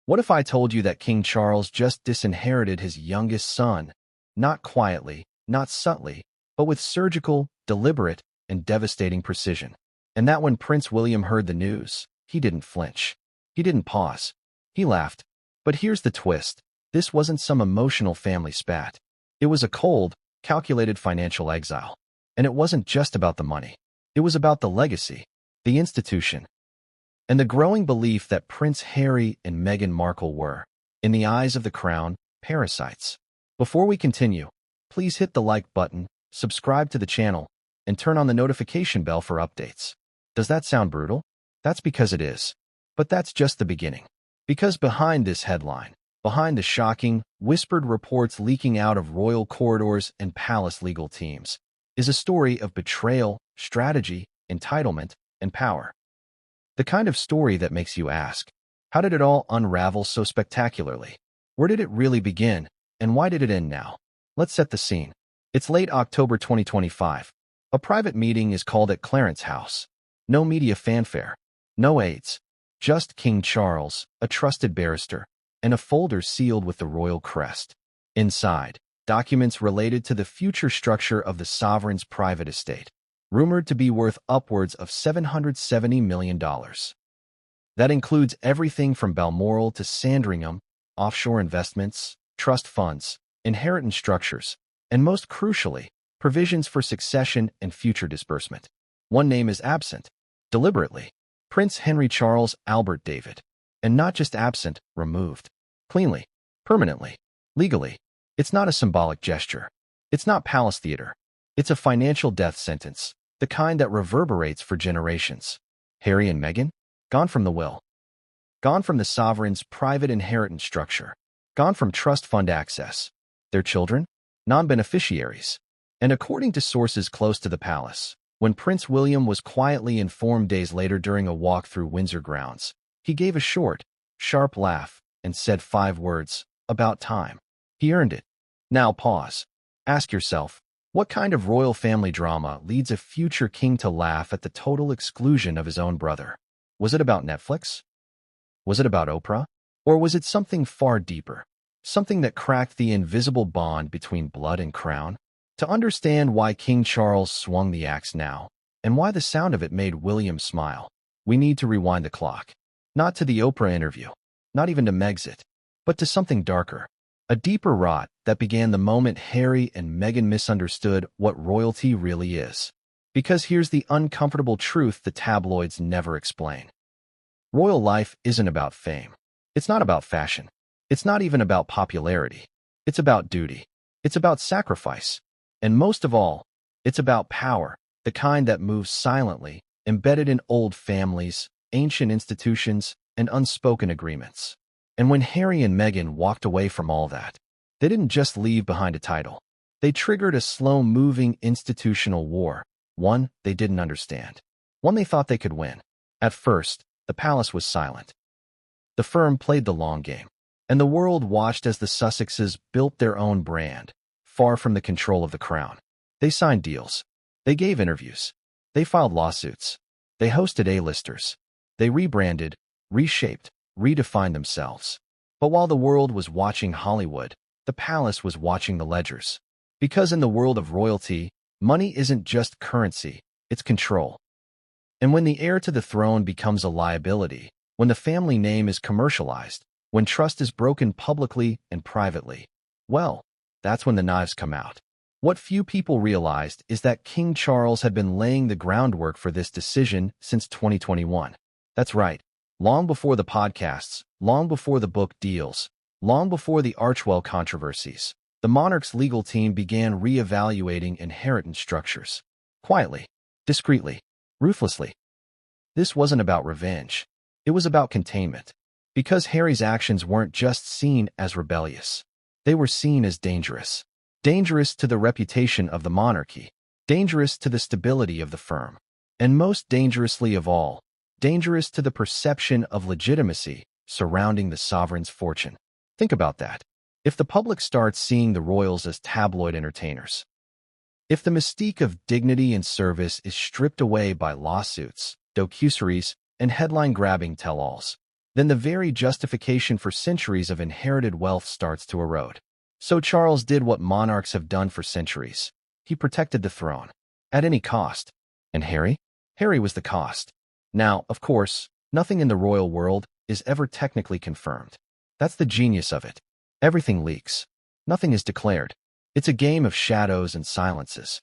What if I told you that King Charles just disinherited his youngest son, not quietly, not subtly, but with surgical, deliberate, and devastating precision? And that when Prince William heard the news, he didn't flinch. He didn't pause. He laughed. But here's the twist. This wasn't some emotional family spat. It was a cold, calculated financial exile. And it wasn't just about the money. It was about the legacy, the institution, and the growing belief that Prince Harry and Meghan Markle were, in the eyes of the crown, parasites. Before we continue, please hit the like button, subscribe to the channel, and turn on the notification bell for updates. Does that sound brutal? That's because it is. But that's just the beginning. Because behind this headline, behind the shocking, whispered reports leaking out of royal corridors and palace legal teams, is a story of betrayal, strategy, entitlement, and power. The kind of story that makes you ask, how did it all unravel so spectacularly? Where did it really begin, and why did it end now? Let's set the scene. It's late October 2025. A private meeting is called at Clarence House. No media fanfare, no aides, just King Charles, a trusted barrister, and a folder sealed with the royal crest. Inside, documents related to the future structure of the sovereign's private estate, rumored to be worth upwards of $770 million. That includes everything from Balmoral to Sandringham, offshore investments, trust funds, inheritance structures, and most crucially, provisions for succession and future disbursement. One name is absent, deliberately. Prince Henry Charles Albert David. And not just absent, removed. Cleanly, permanently, legally. It's not a symbolic gesture. It's not palace theater. It's a financial death sentence, the kind that reverberates for generations. Harry and Meghan? Gone from the will. Gone from the sovereign's private inheritance structure. Gone from trust fund access. Their children? Non-beneficiaries. And according to sources close to the palace, when Prince William was quietly informed days later during a walk through Windsor grounds, he gave a short, sharp laugh and said 5 words, "About time." He earned it. Now pause. Ask yourself, what kind of royal family drama leads a future king to laugh at the total exclusion of his own brother? Was it about Netflix? Was it about Oprah? Or was it something far deeper? Something that cracked the invisible bond between blood and crown? To understand why King Charles swung the axe now, and why the sound of it made William smile, we need to rewind the clock. Not to the Oprah interview, not even to Megxit, but to something darker. A deeper rot that began the moment Harry and Meghan misunderstood what royalty really is. Because here's the uncomfortable truth the tabloids never explain. Royal life isn't about fame. It's not about fashion. It's not even about popularity. It's about duty. It's about sacrifice. And most of all, it's about power, the kind that moves silently, embedded in old families, ancient institutions, and unspoken agreements. And when Harry and Meghan walked away from all that, they didn't just leave behind a title. They triggered a slow-moving institutional war, one they didn't understand, one they thought they could win. At first, the palace was silent. The firm played the long game, and the world watched as the Sussexes built their own brand, far from the control of the crown. They signed deals. They gave interviews. They filed lawsuits. They hosted A-listers. They rebranded, reshaped, redefined themselves. But while the world was watching Hollywood, the palace was watching the ledgers. Because in the world of royalty, money isn't just currency, it's control. And when the heir to the throne becomes a liability, when the family name is commercialized, when trust is broken publicly and privately, well, that's when the knives come out. What few people realized is that King Charles had been laying the groundwork for this decision since 2021. That's right. Long before the podcasts, long before the book deals, long before the Archewell controversies, the monarch's legal team began re-evaluating inheritance structures. Quietly, discreetly, ruthlessly. This wasn't about revenge. It was about containment. Because Harry's actions weren't just seen as rebellious. They were seen as dangerous. Dangerous to the reputation of the monarchy. Dangerous to the stability of the firm. And most dangerously of all, dangerous to the perception of legitimacy surrounding the sovereign's fortune. Think about that. If the public starts seeing the royals as tabloid entertainers, if the mystique of dignity and service is stripped away by lawsuits, docuseries, and headline-grabbing tell-alls, then the very justification for centuries of inherited wealth starts to erode. So Charles did what monarchs have done for centuries. He protected the throne, at any cost. And Harry? Harry was the cost. Now, of course, nothing in the royal world is ever technically confirmed. That's the genius of it. Everything leaks. Nothing is declared. It's a game of shadows and silences.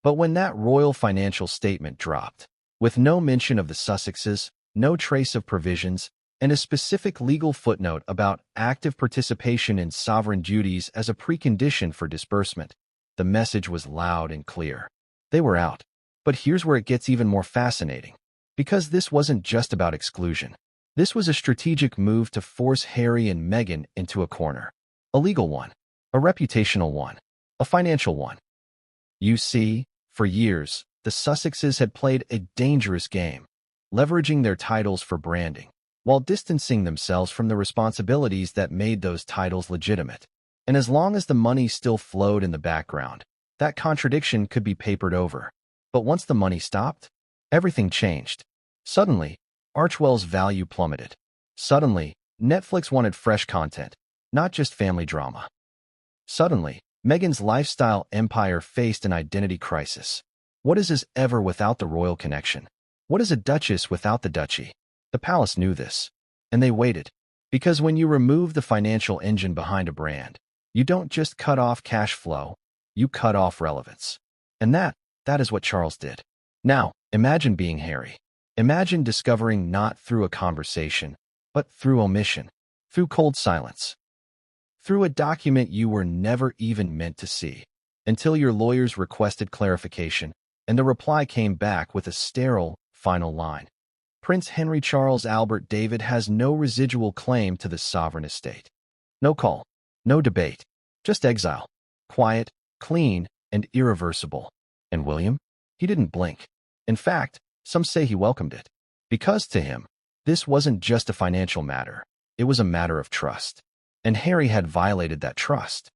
But when that royal financial statement dropped, with no mention of the Sussexes, no trace of provisions, and a specific legal footnote about active participation in sovereign duties as a precondition for disbursement, the message was loud and clear. They were out. But here's where it gets even more fascinating. Because this wasn't just about exclusion. This was a strategic move to force Harry and Meghan into a corner. A legal one, a reputational one, a financial one. You see, for years, the Sussexes had played a dangerous game, leveraging their titles for branding, while distancing themselves from the responsibilities that made those titles legitimate. And as long as the money still flowed in the background, that contradiction could be papered over. But once the money stopped, everything changed. Suddenly, Archewell's value plummeted. Suddenly, Netflix wanted fresh content, not just family drama. Suddenly, Meghan's lifestyle empire faced an identity crisis. What is as ever without the royal connection? What is a duchess without the duchy? The palace knew this, and they waited. Because when you remove the financial engine behind a brand, you don't just cut off cash flow, you cut off relevance. And that is what Charles did. Now, imagine being Harry. Imagine discovering not through a conversation, but through omission, through cold silence, through a document you were never even meant to see, until your lawyers requested clarification, and the reply came back with a sterile, final line. Prince Henry Charles Albert David has no residual claim to the sovereign estate. No call, no debate, just exile. Quiet, clean, and irreversible. And William? He didn't blink. In fact, some say he welcomed it. Because to him, this wasn't just a financial matter. It was a matter of trust. And Harry had violated that trust.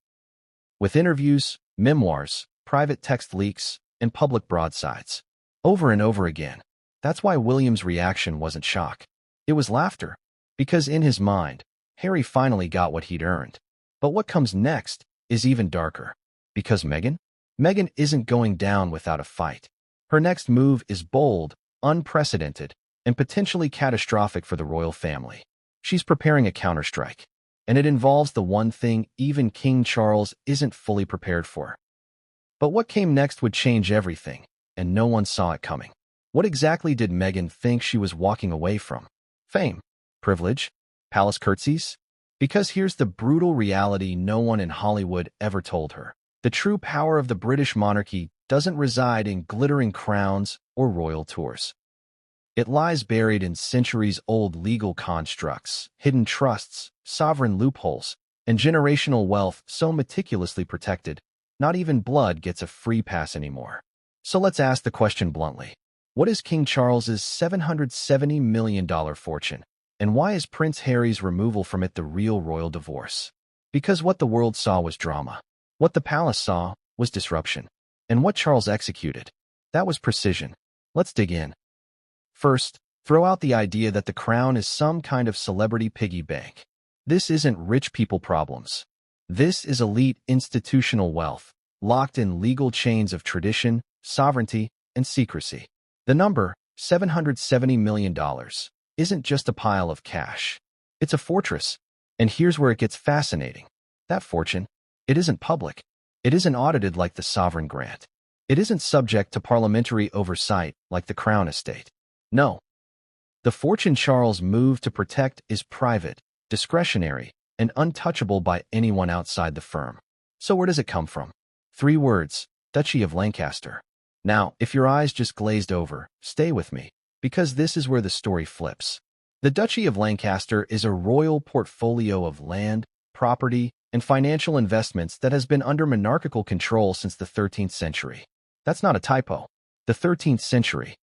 With interviews, memoirs, private text leaks, and public broadsides. Over and over again. That's why William's reaction wasn't shock. It was laughter. Because in his mind, Harry finally got what he'd earned. But what comes next is even darker. Because Meghan? Meghan isn't going down without a fight. Her next move is bold, unprecedented, and potentially catastrophic for the royal family. She's preparing a counterstrike, and it involves the one thing even King Charles isn't fully prepared for. But what came next would change everything, and no one saw it coming. What exactly did Meghan think she was walking away from? Fame? Privilege? Palace curtsies? Because here's the brutal reality no one in Hollywood ever told her. The true power of the British monarchy doesn't reside in glittering crowns or royal tours. It lies buried in centuries-old legal constructs, hidden trusts, sovereign loopholes, and generational wealth so meticulously protected, not even blood gets a free pass anymore. So let's ask the question bluntly. What is King Charles's $770 million fortune? And why is Prince Harry's removal from it the real royal divorce? Because what the world saw was drama. What the palace saw was disruption. And what Charles executed, that was precision. Let's dig in. First, throw out the idea that the crown is some kind of celebrity piggy bank. This isn't rich people problems. This is elite institutional wealth, locked in legal chains of tradition, sovereignty, and secrecy. The number, $770 million, isn't just a pile of cash. It's a fortress. And here's where it gets fascinating. That fortune, it isn't public. It isn't audited like the sovereign grant. It isn't subject to parliamentary oversight like the Crown Estate. No. The fortune Charles moved to protect is private, discretionary, and untouchable by anyone outside the firm. So where does it come from? 3 words, Duchy of Lancaster. Now, if your eyes just glazed over, stay with me, because this is where the story flips. The Duchy of Lancaster is a royal portfolio of land, property, and financial investments that has been under monarchical control since the 13th century. That's not a typo. The 13th century.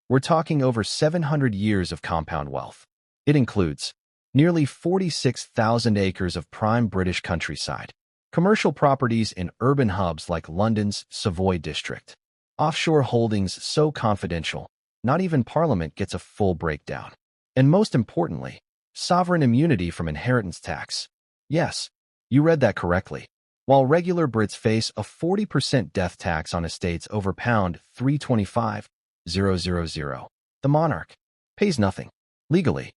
We're talking over 700 years of compound wealth. It includes nearly 46,000 acres of prime British countryside, commercial properties in urban hubs like London's Savoy district, offshore holdings so confidential, not even Parliament gets a full breakdown, And most importantly, sovereign immunity from inheritance tax. Yes, you read that correctly. While regular Brits face a 40% death tax on estates over £325,000, the monarch pays nothing, legally.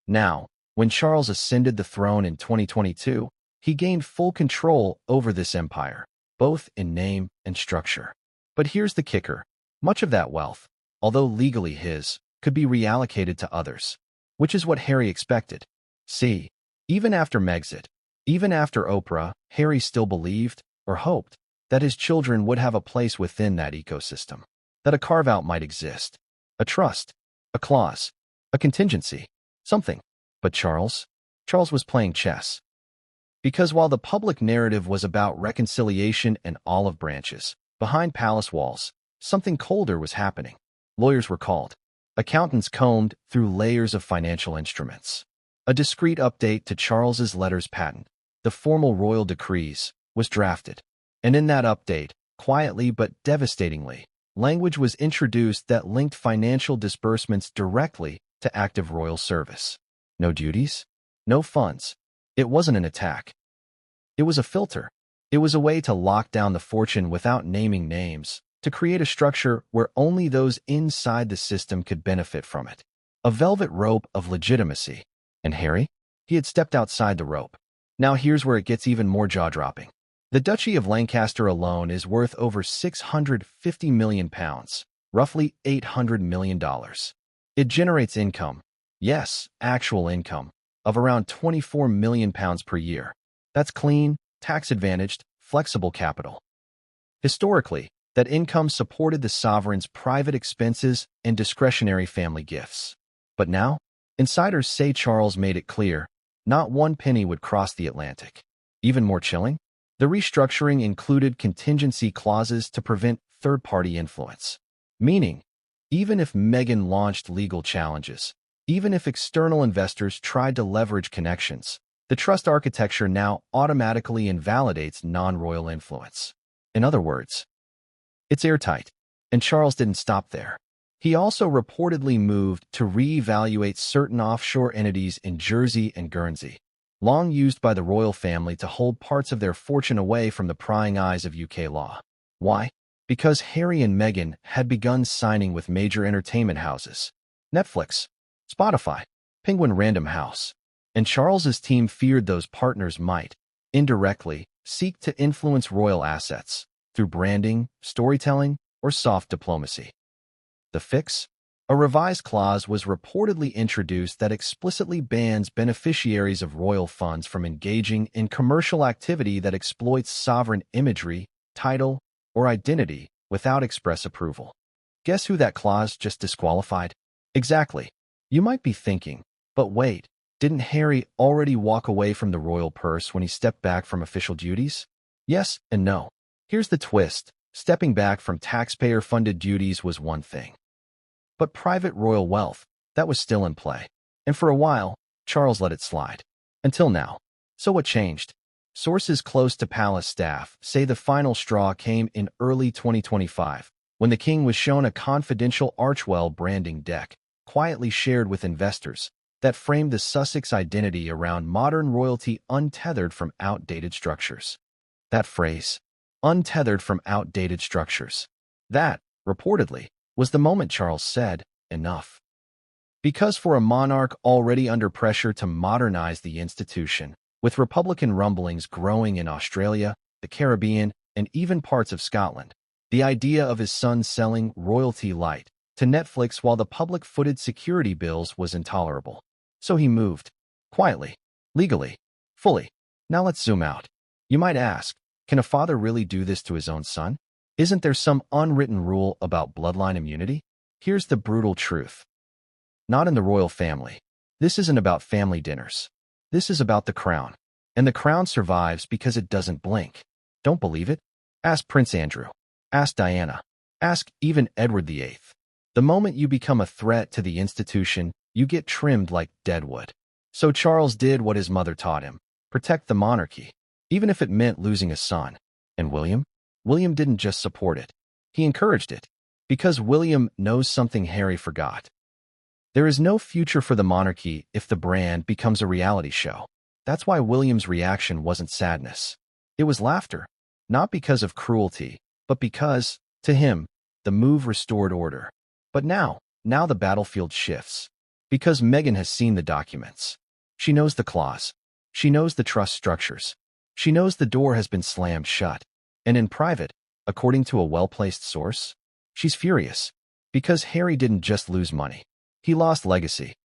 Now, when Charles ascended the throne in 2022, he gained full control over this empire, both in name and structure. But here's the kicker. Much of that wealth, although legally his, could be reallocated to others, which is what Harry expected. See, even after Megxit, even after Oprah, Harry still believed, or hoped, that his children would have a place within that ecosystem, that a carve-out might exist, a trust, a clause, a contingency, something. But Charles was playing chess. Because while the public narrative was about reconciliation and olive branches, behind palace walls, something colder was happening. Lawyers were called. Accountants combed through layers of financial instruments. A discreet update to Charles's letters patent, the formal royal decrees, was drafted. And in that update, quietly but devastatingly, language was introduced that linked financial disbursements directly to active royal service. No duties, no funds. It wasn't an attack. It was a filter. It was a way to lock down the fortune without naming names, to create a structure where only those inside the system could benefit from it. A velvet rope of legitimacy. And Harry? He had stepped outside the rope. Now here's where it gets even more jaw-dropping. The Duchy of Lancaster alone is worth over £650 million, roughly $800 million. It generates income, yes, actual income, of around £24 million per year. That's clean, tax-advantaged, flexible capital. Historically, that income supported the sovereign's private expenses and discretionary family gifts. But now, insiders say Charles made it clear, not one penny would cross the Atlantic. Even more chilling, the restructuring included contingency clauses to prevent third-party influence. Meaning, even if Meghan launched legal challenges, even if external investors tried to leverage connections, the trust architecture now automatically invalidates non-royal influence. In other words, it's airtight. And Charles didn't stop there. He also reportedly moved to reevaluate certain offshore entities in Jersey and Guernsey, long used by the royal family to hold parts of their fortune away from the prying eyes of UK law. Why? Because Harry and Meghan had begun signing with major entertainment houses, Netflix, Spotify, Penguin Random House, and Charles's team feared those partners might, indirectly, seek to influence royal assets through branding, storytelling, or soft diplomacy. The fix? A revised clause was reportedly introduced that explicitly bans beneficiaries of royal funds from engaging in commercial activity that exploits sovereign imagery, title, or identity without express approval. Guess who that clause just disqualified? Exactly. You might be thinking, but wait, didn't Harry already walk away from the royal purse when he stepped back from official duties? Yes and no. Here's the twist. Stepping back from taxpayer-funded duties was one thing. But private royal wealth, that was still in play. And for a while, Charles let it slide. Until now. So what changed? Sources close to palace staff say the final straw came in early 2025, when the king was shown a confidential Archwell branding deck, quietly shared with investors, that framed the Sussex identity around modern royalty untethered from outdated structures. That phrase, untethered from outdated structures. That, reportedly, was the moment Charles said, enough. Because for a monarch already under pressure to modernize the institution, with Republican rumblings growing in Australia, the Caribbean, and even parts of Scotland, the idea of his son selling royalty light to Netflix while the public footed security bills was intolerable. So he moved. Quietly. Legally. Fully. Now let's zoom out. You might ask, can a father really do this to his own son? Isn't there some unwritten rule about bloodline immunity? Here's the brutal truth. Not in the royal family. This isn't about family dinners. This is about the crown. And the crown survives because it doesn't blink. Don't believe it? Ask Prince Andrew. Ask Diana. Ask even Edward VIII. The moment you become a threat to the institution, you get trimmed like deadwood. So Charles did what his mother taught him. Protect the monarchy, even if it meant losing a son. And William? William didn't just support it. He encouraged it. Because William knows something Harry forgot. There is no future for the monarchy if the brand becomes a reality show. That's why William's reaction wasn't sadness. It was laughter, not because of cruelty, but because, to him, the move restored order. But now the battlefield shifts. Because Meghan has seen the documents. She knows the clause. She knows the trust structures. She knows the door has been slammed shut. And in private, according to a well-placed source, she's furious. Because Harry didn't just lose money. He lost legacy.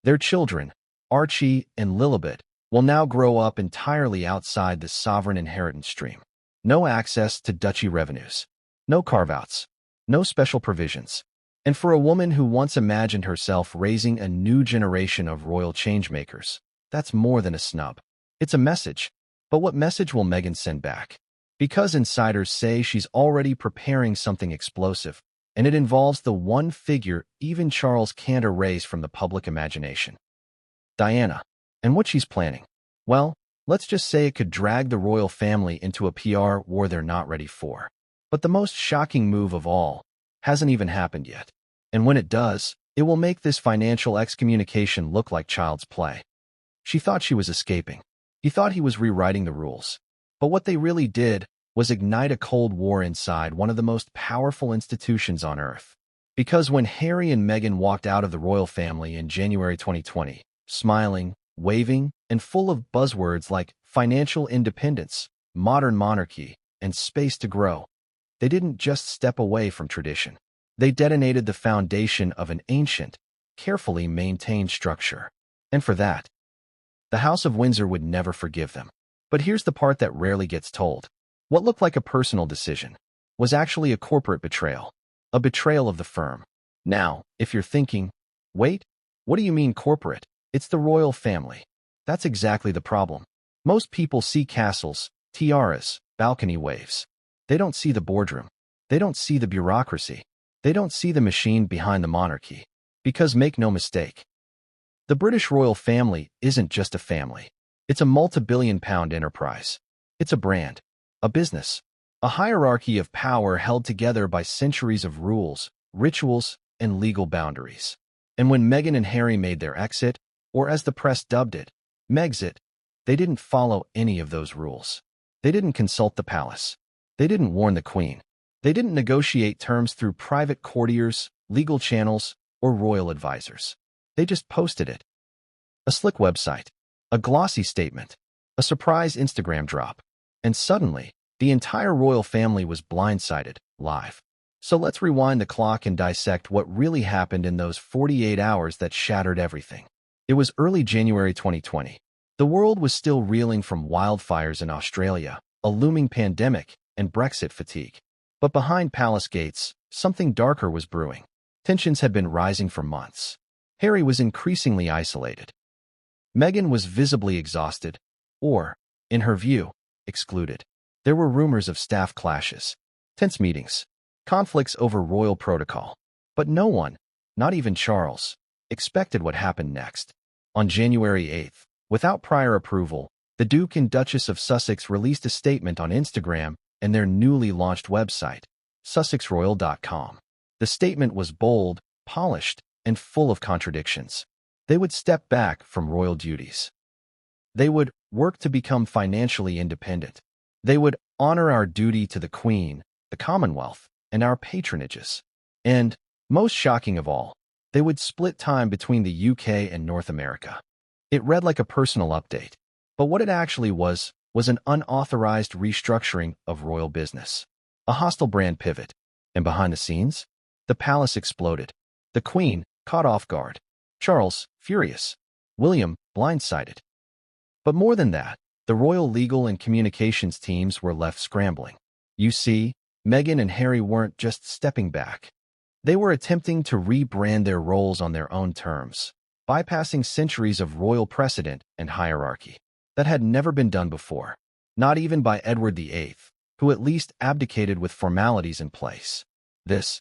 Their children, Archie and Lilibet, will now grow up entirely outside the sovereign inheritance stream. No access to duchy revenues. No carve-outs. No special provisions. And for a woman who once imagined herself raising a new generation of royal changemakers, that's more than a snub. It's a message. But what message will Meghan send back? Because insiders say she's already preparing something explosive, and it involves the one figure even Charles can't erase from the public imagination. Diana. And what she's planning? Well, let's just say it could drag the royal family into a PR war they're not ready for. But the most shocking move of all hasn't even happened yet. And when it does, it will make this financial excommunication look like child's play. She thought she was escaping. He thought he was rewriting the rules. But what they really did was ignite a cold war inside one of the most powerful institutions on Earth. Because when Harry and Meghan walked out of the royal family in January 2020, smiling, waving, and full of buzzwords like financial independence, modern monarchy, and space to grow, they didn't just step away from tradition. They detonated the foundation of an ancient, carefully maintained structure. And for that, the House of Windsor would never forgive them. But here's the part that rarely gets told. What looked like a personal decision was actually a corporate betrayal. A betrayal of the firm. Now, if you're thinking, wait, what do you mean corporate? It's the royal family. That's exactly the problem. Most people see castles, tiaras, balcony waves. They don't see the boardroom. They don't see the bureaucracy. They don't see the machine behind the monarchy. Because make no mistake, the British royal family isn't just a family. It's a multi-billion-pound enterprise. It's a brand, a business, a hierarchy of power held together by centuries of rules, rituals, and legal boundaries. And when Meghan and Harry made their exit, or as the press dubbed it, Megxit, they didn't follow any of those rules. They didn't consult the palace. They didn't warn the Queen. They didn't negotiate terms through private courtiers, legal channels, or royal advisors. They just posted it. A slick website, a glossy statement, a surprise Instagram drop, and suddenly, the entire royal family was blindsided, live. So let's rewind the clock and dissect what really happened in those 48 hours that shattered everything. It was early January 2020. The world was still reeling from wildfires in Australia, a looming pandemic, and Brexit fatigue. But behind palace gates, something darker was brewing. Tensions had been rising for months. Harry was increasingly isolated. Meghan was visibly exhausted, or, in her view, excluded. There were rumors of staff clashes, tense meetings, conflicts over royal protocol. But no one, not even Charles, expected what happened next. On January 8th, without prior approval, the Duke and Duchess of Sussex released a statement on Instagram and their newly launched website, sussexroyal.com. The statement was bold, polished, and full of contradictions. They would step back from royal duties. They would work to become financially independent. They would honor our duty to the Queen, the Commonwealth, and our patronages. And, most shocking of all, they would split time between the UK and North America. It read like a personal update, but what it actually was an unauthorized restructuring of royal business. A hostile brand pivot. And behind the scenes, the palace exploded. The Queen, caught off guard. Charles, furious. William, blindsided. But more than that, the royal legal and communications teams were left scrambling. You see, Meghan and Harry weren't just stepping back. They were attempting to rebrand their roles on their own terms, bypassing centuries of royal precedent and hierarchy. That had never been done before, not even by Edward VIII, who at least abdicated with formalities in place. This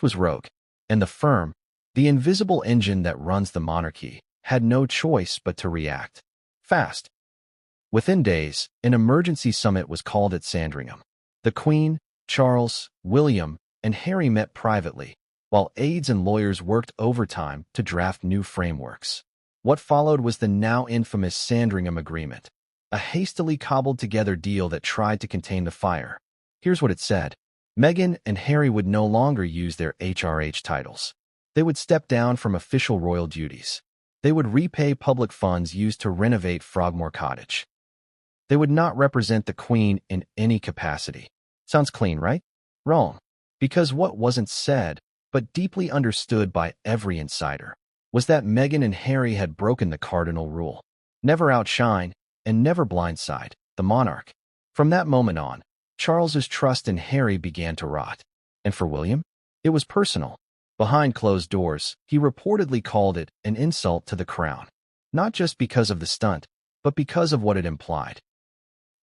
was rogue, and the firm, the invisible engine that runs the monarchy, had no choice but to react. Fast. Within days, an emergency summit was called at Sandringham. The Queen, Charles, William, and Harry met privately, while aides and lawyers worked overtime to draft new frameworks. What followed was the now infamous Sandringham Agreement, a hastily cobbled-together deal that tried to contain the fire. Here's what it said. Meghan and Harry would no longer use their HRH titles. They would step down from official royal duties. They would repay public funds used to renovate Frogmore Cottage. They would not represent the Queen in any capacity. Sounds clean, right? Wrong. Because what wasn't said, but deeply understood by every insider, was that Meghan and Harry had broken the cardinal rule. Never outshine and never blindside the monarch. From that moment on, Charles's trust in Harry began to rot. And for William, it was personal. Behind closed doors, he reportedly called it an insult to the crown. Not just because of the stunt, but because of what it implied.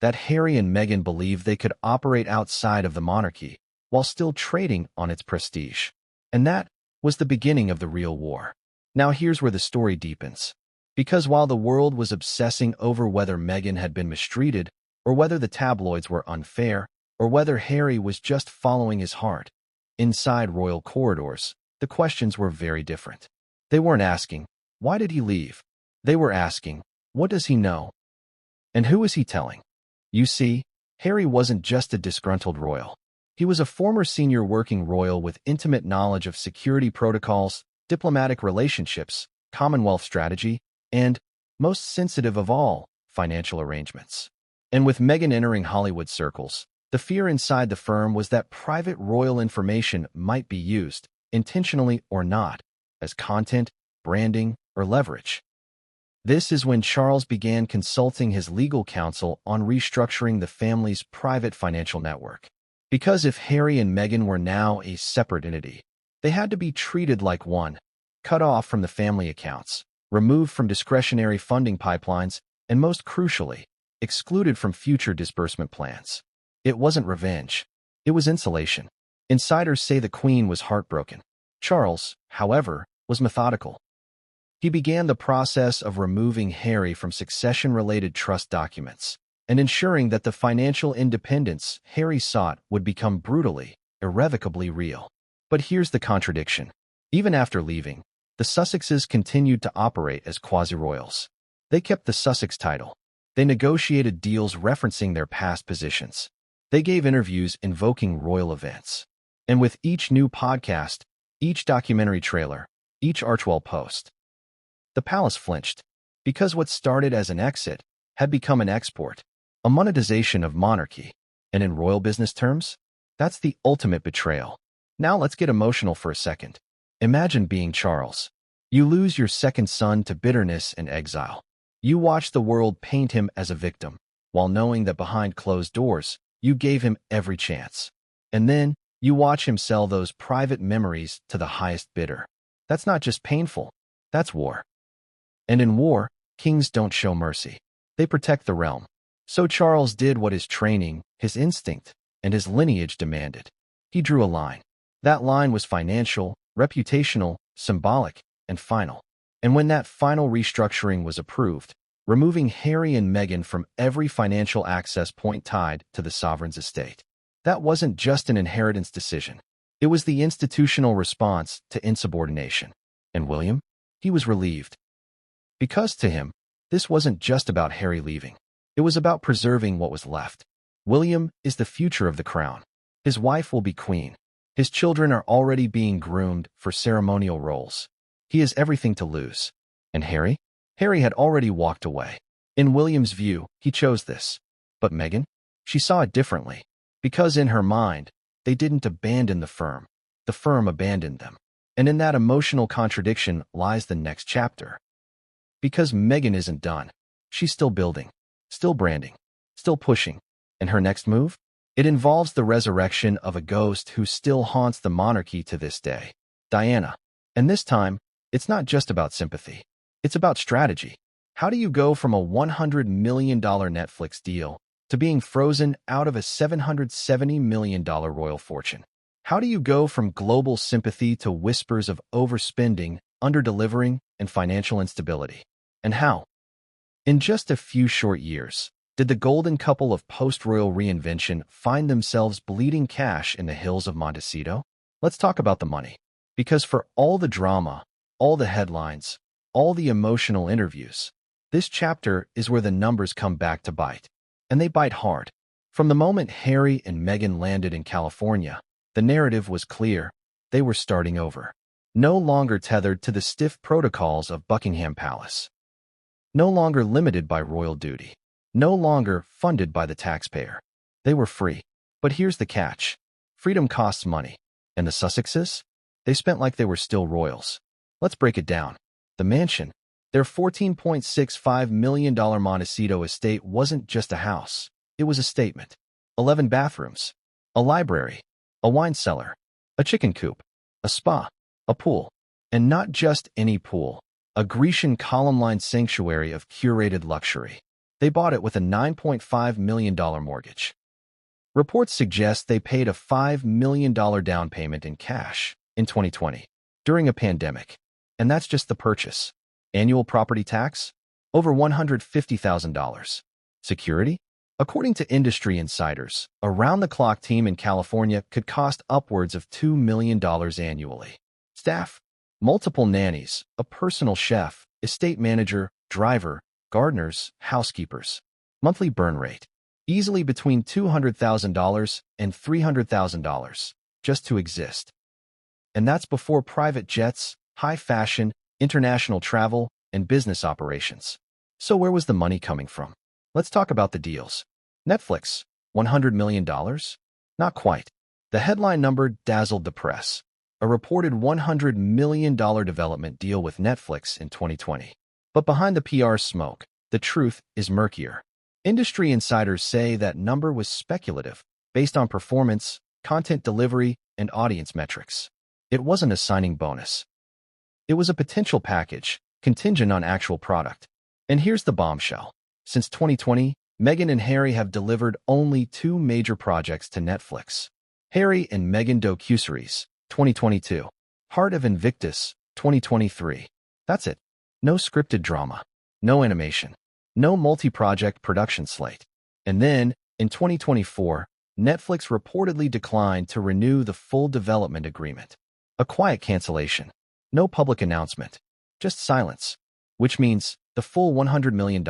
That Harry and Meghan believed they could operate outside of the monarchy while still trading on its prestige. And that was the beginning of the real war. Now here's where the story deepens. Because while the world was obsessing over whether Meghan had been mistreated, or whether the tabloids were unfair, or whether Harry was just following his heart, inside royal corridors, the questions were very different. They weren't asking, why did he leave? They were asking, what does he know? And who is he telling? You see, Harry wasn't just a disgruntled royal. He was a former senior working royal with intimate knowledge of security protocols, diplomatic relationships, Commonwealth strategy, and, most sensitive of all, financial arrangements. And with Meghan entering Hollywood circles, the fear inside the firm was that private royal information might be used, intentionally or not, as content, branding, or leverage. This is when Charles began consulting his legal counsel on restructuring the family's private financial network. Because if Harry and Meghan were now a separate entity, they had to be treated like one, cut off from the family accounts, removed from discretionary funding pipelines, and most crucially, excluded from future disbursement plans. It wasn't revenge. It was insulation. Insiders say the Queen was heartbroken. Charles, however, was methodical. He began the process of removing Harry from succession-related trust documents and ensuring that the financial independence Harry sought would become brutally, irrevocably real. But here's the contradiction. Even after leaving, the Sussexes continued to operate as quasi-royals. They kept the Sussex title. They negotiated deals referencing their past positions. They gave interviews invoking royal events. And with each new podcast, each documentary trailer, each Archwell post, the palace flinched, because what started as an exit had become an export, a monetization of monarchy. And in royal business terms, that's the ultimate betrayal. Now let's get emotional for a second. Imagine being Charles. You lose your second son to bitterness and exile. You watch the world paint him as a victim, while knowing that behind closed doors, you gave him every chance. And then, you watch him sell those private memories to the highest bidder. That's not just painful, that's war. And in war, kings don't show mercy. They protect the realm. So Charles did what his training, his instinct, and his lineage demanded. He drew a line. That line was financial, reputational, symbolic, and final. And when that final restructuring was approved, removing Harry and Meghan from every financial access point tied to the sovereign's estate, that wasn't just an inheritance decision. It was the institutional response to insubordination. And William? He was relieved. Because to him, this wasn't just about Harry leaving. It was about preserving what was left. William is the future of the crown. His wife will be queen. His children are already being groomed for ceremonial roles. He has everything to lose. And Harry? Harry had already walked away. In William's view, he chose this. But Meghan? She saw it differently. Because in her mind, they didn't abandon the firm abandoned them. And in that emotional contradiction lies the next chapter. Because Meghan isn't done. She's still building, still branding, still pushing. And her next move? It involves the resurrection of a ghost who still haunts the monarchy to this day, Diana. And this time, it's not just about sympathy. It's about strategy. How do you go from a $100 million Netflix deal to being frozen out of a $770 million royal fortune? How do you go from global sympathy to whispers of overspending, underdelivering, and financial instability? And how? In just a few short years, did the golden couple of post-royal reinvention find themselves bleeding cash in the hills of Montecito? Let's talk about the money. Because for all the drama, all the headlines, all the emotional interviews, this chapter is where the numbers come back to bite. And they bite hard. From the moment Harry and Meghan landed in California, the narrative was clear. They were starting over. No longer tethered to the stiff protocols of Buckingham Palace. No longer limited by royal duty. No longer funded by the taxpayer. They were free. But here's the catch. Freedom costs money. And the Sussexes? They spent like they were still royals. Let's break it down. The mansion, their $14.65 million Montecito estate, wasn't just a house. It was a statement. 11 bathrooms, a library, a wine cellar, a chicken coop, a spa, a pool. And not just any pool. A Grecian column-lined sanctuary of curated luxury. They bought it with a $9.5 million mortgage. Reports suggest they paid a $5 million down payment in cash in 2020, during a pandemic. And that's just the purchase. Annual property tax? Over $150,000. Security? According to industry insiders, a round-the-clock team in California could cost upwards of $2 million annually. Staff? Multiple nannies, a personal chef, estate manager, driver, gardeners, housekeepers. Monthly burn rate? Easily between $200,000 and $300,000, just to exist. And that's before private jets, high fashion, international travel, and business operations. So where was the money coming from? Let's talk about the deals. Netflix, $100 million? Not quite. The headline number dazzled the press. A reported $100 million development deal with Netflix in 2020. But behind the PR smoke, the truth is murkier. Industry insiders say that number was speculative, based on performance, content delivery, and audience metrics. It wasn't a signing bonus. It was a potential package, contingent on actual product. And here's the bombshell. Since 2020, Meghan and Harry have delivered only 2 major projects to Netflix. Harry and Meghan docuseries, 2022. Heart of Invictus, 2023. That's it. No scripted drama. No animation. No multi-project production slate. And then, in 2024, Netflix reportedly declined to renew the full development agreement. A quiet cancellation. No public announcement. Just silence. Which means the full $100 million.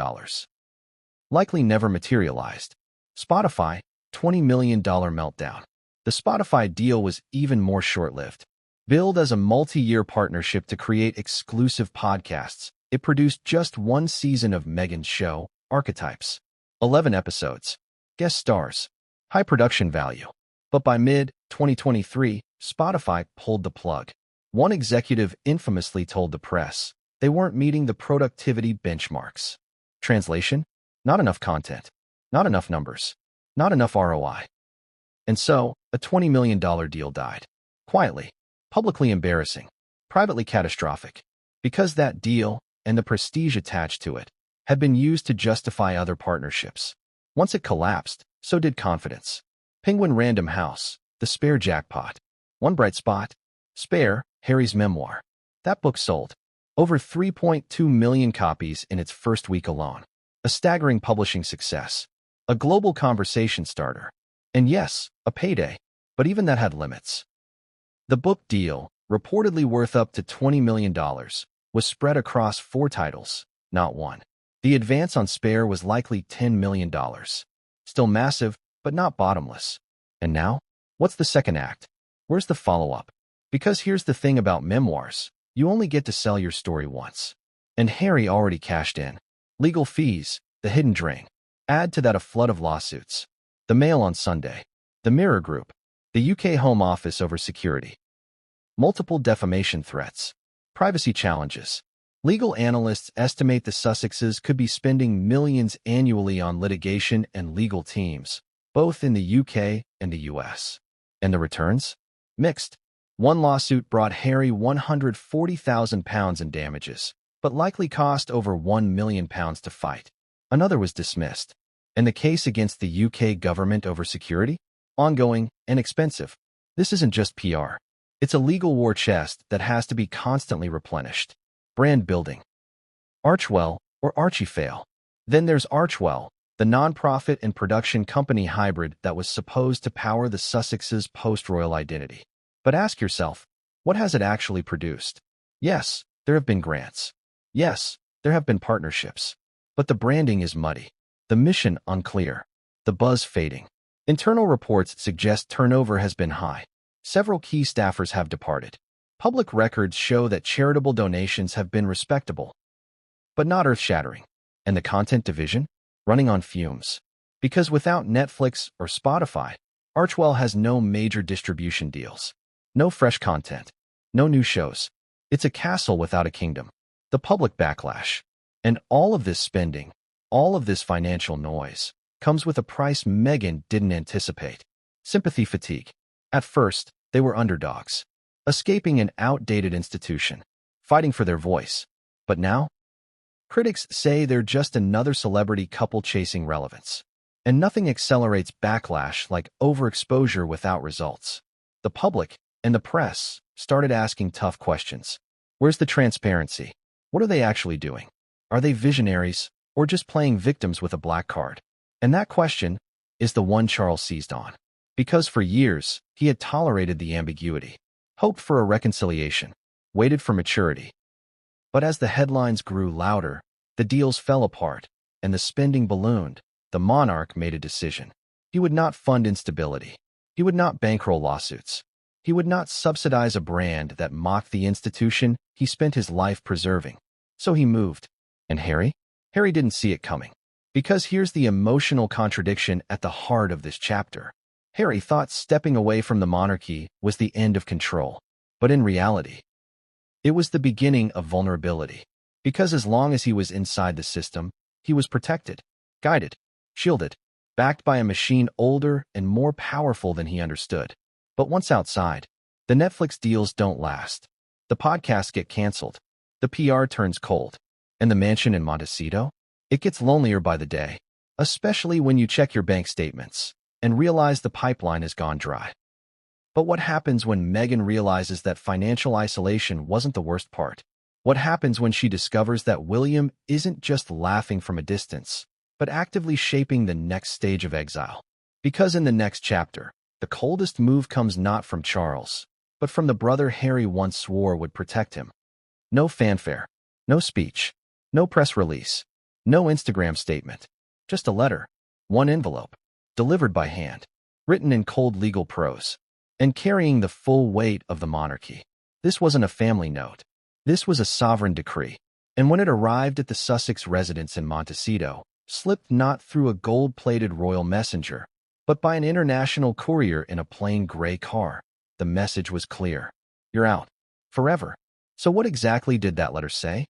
Likely never materialized. Spotify, $20 million meltdown. The Spotify deal was even more short-lived. Billed as a multi-year partnership to create exclusive podcasts, it produced just 1 season of Meghan's show, Archetypes. 11 episodes. Guest stars. High production value. But by mid-2023, Spotify pulled the plug. One executive infamously told the press they weren't meeting the productivity benchmarks. Translation? Not enough content. Not enough numbers. Not enough ROI. And so, a $20 million deal died. Quietly. Publicly embarrassing. Privately catastrophic. Because that deal, and the prestige attached to it, had been used to justify other partnerships. Once it collapsed, so did confidence. Penguin Random House, the Spare jackpot. One bright spot. Spare, Harry's memoir. That book sold over 3.2 million copies in its first week alone. A staggering publishing success. A global conversation starter. And yes, a payday, but even that had limits. The book deal, reportedly worth up to $20 million, was spread across 4 titles, not one. The advance on Spare was likely $10 million. Still massive, but not bottomless. And now? What's the second act? Where's the follow-up? Because here's the thing about memoirs. You only get to sell your story once. And Harry already cashed in. Legal fees, the hidden drain. Add to that a flood of lawsuits. The Mail on Sunday. The Mirror Group. The UK Home Office over security. Multiple defamation threats. Privacy challenges. Legal analysts estimate the Sussexes could be spending millions annually on litigation and legal teams, both in the UK and the US. And the returns? Mixed. One lawsuit brought Harry £140,000 in damages, but likely cost over £1 million to fight. Another was dismissed. And the case against the UK government over security? Ongoing and expensive. This isn't just PR. It's a legal war chest that has to be constantly replenished. Brand building. Archwell, or Archie-Fail. Then there's Archwell, the nonprofit and production company hybrid that was supposed to power the Sussexes' post-royal identity. But ask yourself, What has it actually produced? Yes, there have been grants. Yes, there have been partnerships. But the branding is muddy. The mission unclear. The buzz fading. Internal reports suggest turnover has been high. Several key staffers have departed. Public records show that charitable donations have been respectable, but not earth-shattering. And the content division? Running on fumes. Because without Netflix or Spotify, Archwell has no major distribution deals. No fresh content. No new shows. It's a castle without a kingdom. The public backlash. And all of this spending, all of this financial noise, comes with a price Meghan didn't anticipate. Sympathy fatigue. At first, they were underdogs, escaping an outdated institution, fighting for their voice. But now, critics say they're just another celebrity couple chasing relevance. And nothing accelerates backlash like overexposure without results. The public and the press started asking tough questions. Where's the transparency? What are they actually doing? Are they visionaries or just playing victims with a black card? And that question is the one Charles seized on. Because for years, he had tolerated the ambiguity, hoped for a reconciliation, waited for maturity. But as the headlines grew louder, the deals fell apart, and the spending ballooned, the monarch made a decision. He would not fund instability. He would not bankroll lawsuits. He would not subsidize a brand that mocked the institution he spent his life preserving. So he moved. And Harry? Harry didn't see it coming. Because here's the emotional contradiction at the heart of this chapter. Harry thought stepping away from the monarchy was the end of control. But in reality, it was the beginning of vulnerability. Because as long as he was inside the system, he was protected, guided, shielded, backed by a machine older and more powerful than he understood. But once outside, the Netflix deals don't last. The podcasts get canceled. The PR turns cold. And the mansion in Montecito? It gets lonelier by the day, especially when you check your bank statements and realize the pipeline has gone dry. But what happens when Meghan realizes that financial isolation wasn't the worst part? What happens when she discovers that William isn't just laughing from a distance, but actively shaping the next stage of exile? Because in the next chapter, the coldest move comes not from Charles, but from the brother Harry once swore would protect him. No fanfare, no speech, no press release, no Instagram statement, just a letter, one envelope, delivered by hand, written in cold legal prose, and carrying the full weight of the monarchy. This wasn't a family note. This was a sovereign decree. And when it arrived at the Sussex residence in Montecito, slipped not through a gold-plated royal messenger, but by an international courier in a plain gray car, the message was clear. You're out. Forever. So what exactly did that letter say?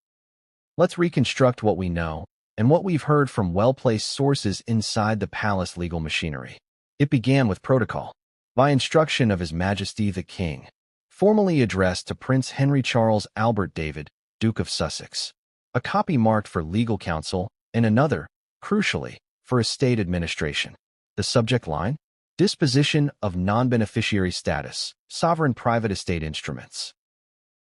Let's reconstruct what we know and what we've heard from well-placed sources inside the palace legal machinery. It began with protocol, by instruction of His Majesty the King, formally addressed to Prince Henry Charles Albert David, Duke of Sussex, a copy marked for legal counsel and another, crucially, for estate administration. The subject line? Disposition of non-beneficiary status, sovereign private estate instruments.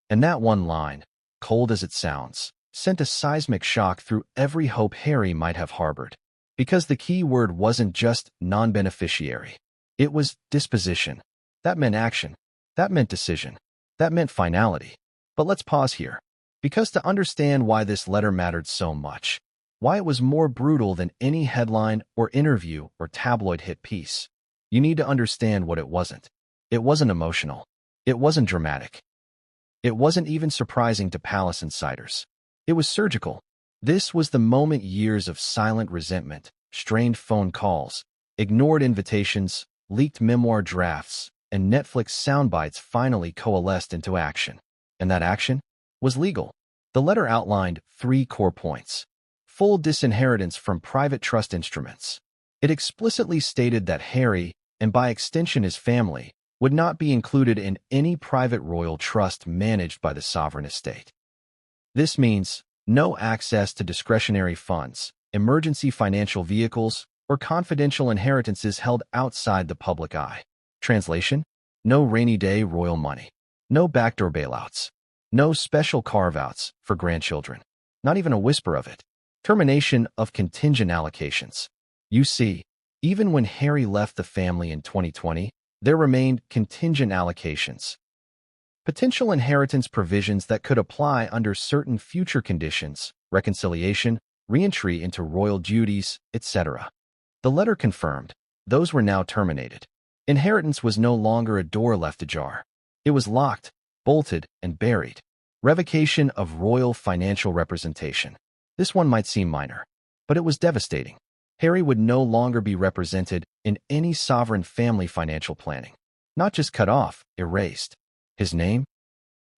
And that one line, cold as it sounds, sent a seismic shock through every hope Harry might have harbored. Because the key word wasn't just non-beneficiary. It was disposition. That meant action. That meant decision. That meant finality. But let's pause here. Because to understand why this letter mattered so much, why it was more brutal than any headline or interview or tabloid hit piece, you need to understand what it wasn't. It wasn't emotional. It wasn't dramatic. It wasn't even surprising to palace insiders. It was surgical. This was the moment years of silent resentment, strained phone calls, ignored invitations, leaked memoir drafts, and Netflix soundbites finally coalesced into action. And that action was legal. The letter outlined 3 core points. Full disinheritance from private trust instruments. It explicitly stated that Harry, and by extension his family, would not be included in any private royal trust managed by the sovereign estate. This means no access to discretionary funds, emergency financial vehicles, or confidential inheritances held outside the public eye. Translation? No rainy day royal money. No backdoor bailouts. No special carve-outs for grandchildren. Not even a whisper of it. Termination of contingent allocations. You see, even when Harry left the family in 2020, there remained contingent allocations. potential inheritance provisions that could apply under certain future conditions, reconciliation, re-entry into royal duties, etc. The letter confirmed, those were now terminated. Inheritance was no longer a door left ajar. It was locked, bolted, and buried. Revocation of royal financial representation. This one might seem minor, but it was devastating. Harry would no longer be represented in any sovereign family financial planning. Not just cut off, erased. His name?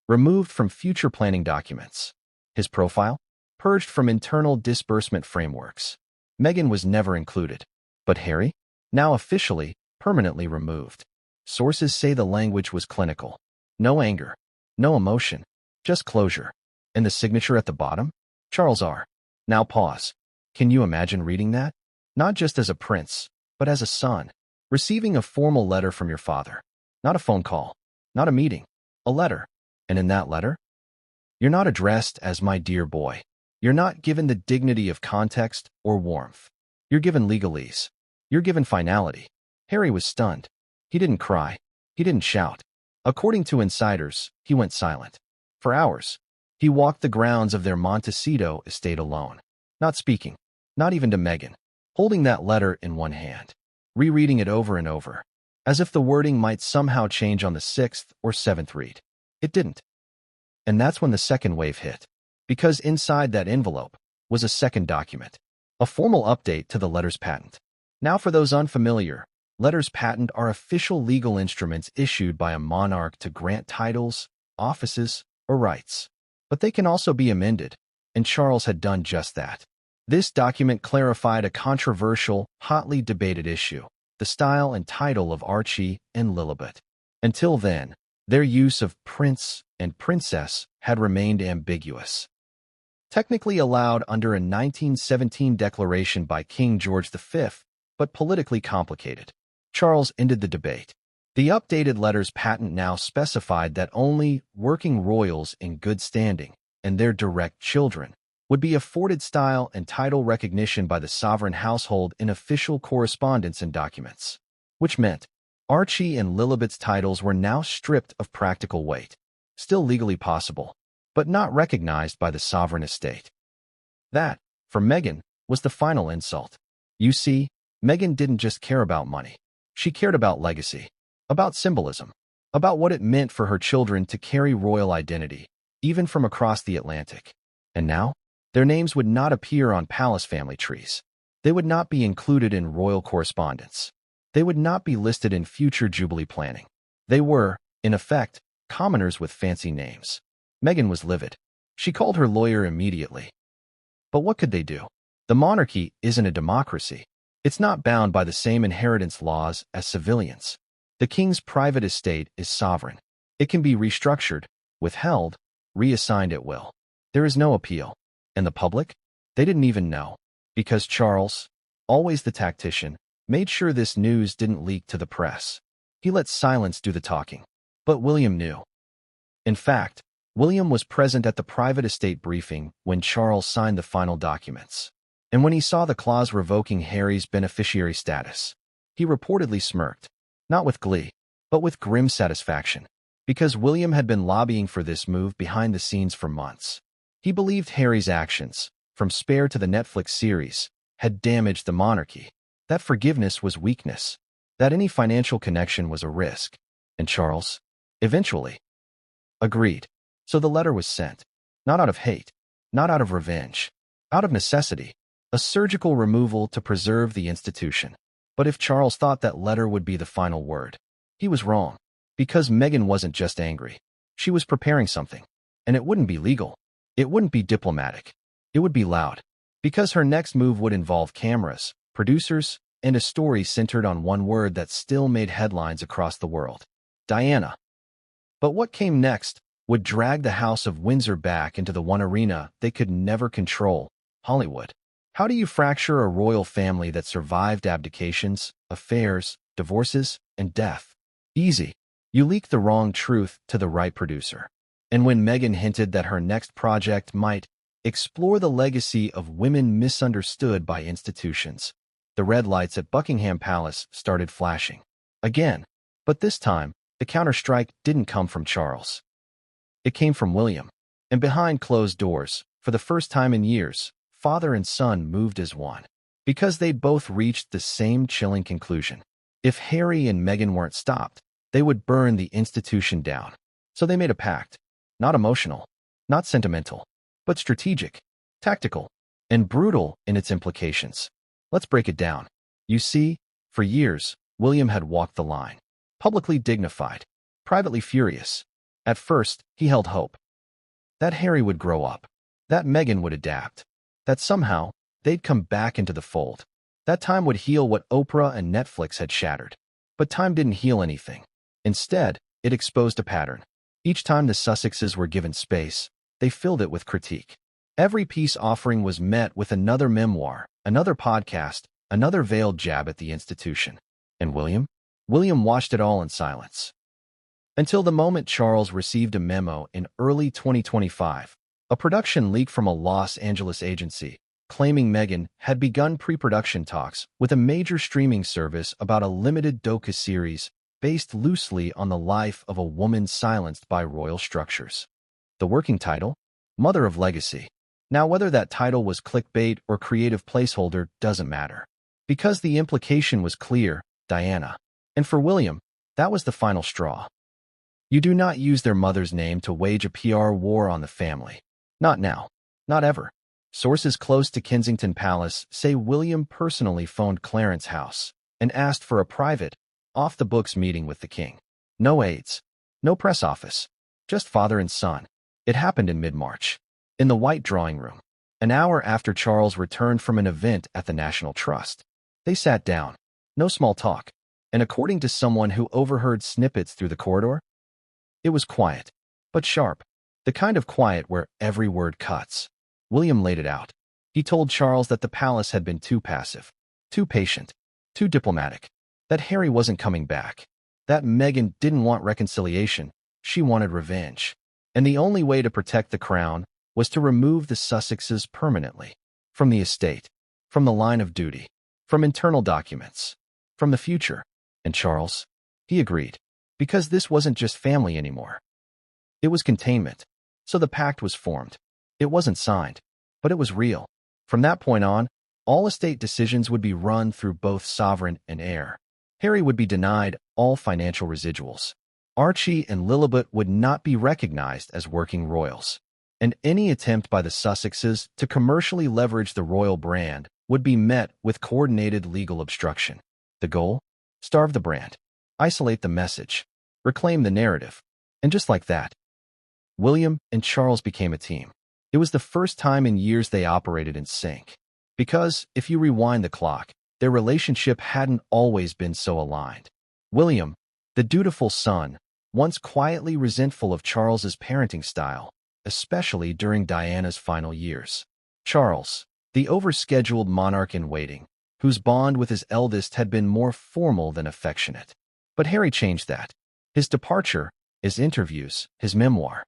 Removed from future planning documents. His profile? Purged from internal disbursement frameworks. Meghan was never included. But Harry? Now officially, permanently removed. Sources say the language was clinical. No anger. No emotion. Just closure. And the signature at the bottom? Charles R. Now pause. Can you imagine reading that? Not just as a prince, but as a son. Receiving a formal letter from your father. Not a phone call. Not a meeting. A letter. And in that letter? You're not addressed as my dear boy. You're not given the dignity of context or warmth. You're given legalese. You're given finality. Harry was stunned. He didn't cry. He didn't shout. According to insiders, he went silent. For hours, he walked the grounds of their Montecito estate alone. Not speaking. Not even to Meghan. Holding that letter in one hand. Rereading it over and over. As if the wording might somehow change on the 6th or 7th read. It didn't. And that's when the second wave hit. Because inside that envelope was a second document. A formal update to the letters patent. Now for those unfamiliar, letters patent are official legal instruments issued by a monarch to grant titles, offices, or rights. But they can also be amended, and Charles had done just that. This document clarified a controversial, hotly debated issue, the style and title of Archie and Lilibet. Until then, their use of prince and princess had remained ambiguous. Technically allowed under a 1917 declaration by King George V, but politically complicated. Charles ended the debate. The updated letters patent now specified that only working royals in good standing and their direct children would be afforded style and title recognition by the sovereign household in official correspondence and documents, which meant Archie and Lilibet's titles were now stripped of practical weight, still legally possible, but not recognized by the sovereign estate. That, for Meghan, was the final insult. You see, Meghan didn't just care about money. She cared about legacy, about symbolism, about what it meant for her children to carry royal identity, even from across the Atlantic. And now, their names would not appear on palace family trees. They would not be included in royal correspondence. They would not be listed in future Jubilee planning. They were, in effect, commoners with fancy names. Meghan was livid. She called her lawyer immediately. But what could they do? The monarchy isn't a democracy. It's not bound by the same inheritance laws as civilians. The king's private estate is sovereign. It can be restructured, withheld, reassigned at will. There is no appeal. And the public? They didn't even know. Because Charles, always the tactician, made sure this news didn't leak to the press. He let silence do the talking. But William knew. In fact, William was present at the private estate briefing when Charles signed the final documents. And when he saw the clause revoking Harry's beneficiary status, he reportedly smirked, not with glee, but with grim satisfaction, because William had been lobbying for this move behind the scenes for months. He believed Harry's actions, from Spare to the Netflix series, had damaged the monarchy, that forgiveness was weakness, that any financial connection was a risk. And Charles, eventually, agreed. So the letter was sent, not out of hate, not out of revenge, out of necessity, a surgical removal to preserve the institution. But if Charles thought that letter would be the final word, he was wrong. Because Meghan wasn't just angry. She was preparing something. And it wouldn't be legal. It wouldn't be diplomatic. It would be loud. Because her next move would involve cameras, producers, and a story centered on one word that still made headlines across the world. Diana. But what came next would drag the House of Windsor back into the one arena they could never control, Hollywood. How do you fracture a royal family that survived abdications, affairs, divorces, and death? Easy. You leak the wrong truth to the right producer. And when Meghan hinted that her next project might explore the legacy of women misunderstood by institutions, the red lights at Buckingham Palace started flashing. Again. But this time, the counterstrike didn't come from Charles. It came from William. And behind closed doors, for the first time in years, father and son moved as one. Because they'd both reached the same chilling conclusion. If Harry and Meghan weren't stopped, they would burn the institution down. So they made a pact. Not emotional, not sentimental, but strategic, tactical, and brutal in its implications. Let's break it down. You see, for years, William had walked the line. Publicly dignified, privately furious. At first, he held hope. That Harry would grow up. That Meghan would adapt. That somehow, they'd come back into the fold. That time would heal what Oprah and Netflix had shattered. But time didn't heal anything. Instead, it exposed a pattern. Each time the Sussexes were given space, they filled it with critique. Every peace offering was met with another memoir, another podcast, another veiled jab at the institution. And William? William watched it all in silence. Until the moment Charles received a memo in early 2025, a production leak from a Los Angeles agency, claiming Meghan had begun pre-production talks with a major streaming service about a limited docu-series based loosely on the life of a woman silenced by royal structures. The working title? Mother of Legacy. Now, whether that title was clickbait or creative placeholder doesn't matter. Because the implication was clear, Diana. And for William, that was the final straw. You do not use their mother's name to wage a PR war on the family. Not now. Not ever. Sources close to Kensington Palace say William personally phoned Clarence House and asked for a private, off-the-books meeting with the king. No aides. No press office. Just father and son. It happened in mid-March. In the White Drawing Room. An hour after Charles returned from an event at the National Trust. They sat down. No small talk. And according to someone who overheard snippets through the corridor, it was quiet, but sharp. The kind of quiet where every word cuts. William laid it out. He told Charles that the palace had been too passive, too patient, too diplomatic, that Harry wasn't coming back, that Meghan didn't want reconciliation, she wanted revenge. And the only way to protect the crown was to remove the Sussexes permanently. From the estate, from the line of duty, from internal documents, from the future. And Charles? He agreed. Because this wasn't just family anymore. It was containment. So the pact was formed. It wasn't signed, but it was real. From that point on, all estate decisions would be run through both sovereign and heir. Harry would be denied all financial residuals. Archie and Lilibet would not be recognized as working royals. And any attempt by the Sussexes to commercially leverage the royal brand would be met with coordinated legal obstruction. The goal? Starve the brand. Isolate the message. Reclaim the narrative. And just like that, William and Charles became a team. It was the first time in years they operated in sync. Because, if you rewind the clock, their relationship hadn't always been so aligned. William, the dutiful son, once quietly resentful of Charles's parenting style, especially during Diana's final years. Charles, the overscheduled monarch-in-waiting, whose bond with his eldest had been more formal than affectionate. But Harry changed that. His departure, his interviews, his memoir.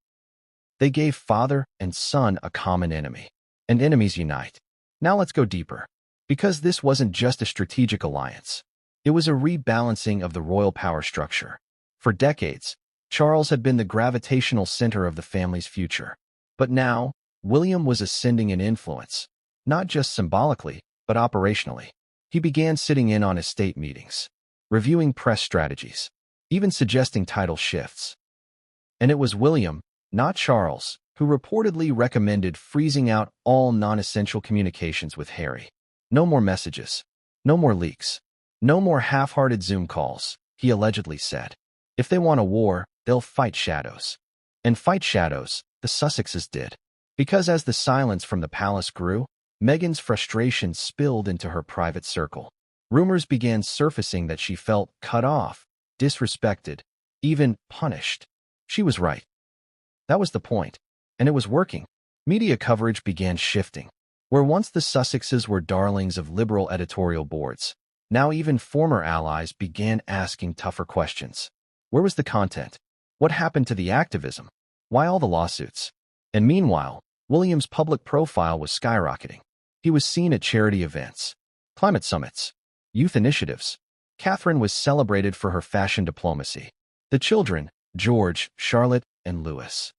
They gave father and son a common enemy. And enemies unite. Now let's go deeper. Because this wasn't just a strategic alliance. It was a rebalancing of the royal power structure. For decades, Charles had been the gravitational center of the family's future. But now, William was ascending in influence, not just symbolically, but operationally. He began sitting in on estate meetings, reviewing press strategies, even suggesting title shifts. And it was William, not Charles, who reportedly recommended freezing out all non-essential communications with Harry. No more messages, no more leaks, no more half-hearted Zoom calls, he allegedly said. If they want a war, they'll fight shadows. And fight shadows, the Sussexes did. Because as the silence from the palace grew, Meghan's frustration spilled into her private circle. Rumors began surfacing that she felt cut off, disrespected, even punished. She was right. That was the point. And it was working. Media coverage began shifting. Where once the Sussexes were darlings of liberal editorial boards, now even former allies began asking tougher questions. Where was the content? What happened to the activism? Why all the lawsuits? And meanwhile, William's public profile was skyrocketing. He was seen at charity events, climate summits, youth initiatives. Catherine was celebrated for her fashion diplomacy. The children, George, Charlotte, and Louis,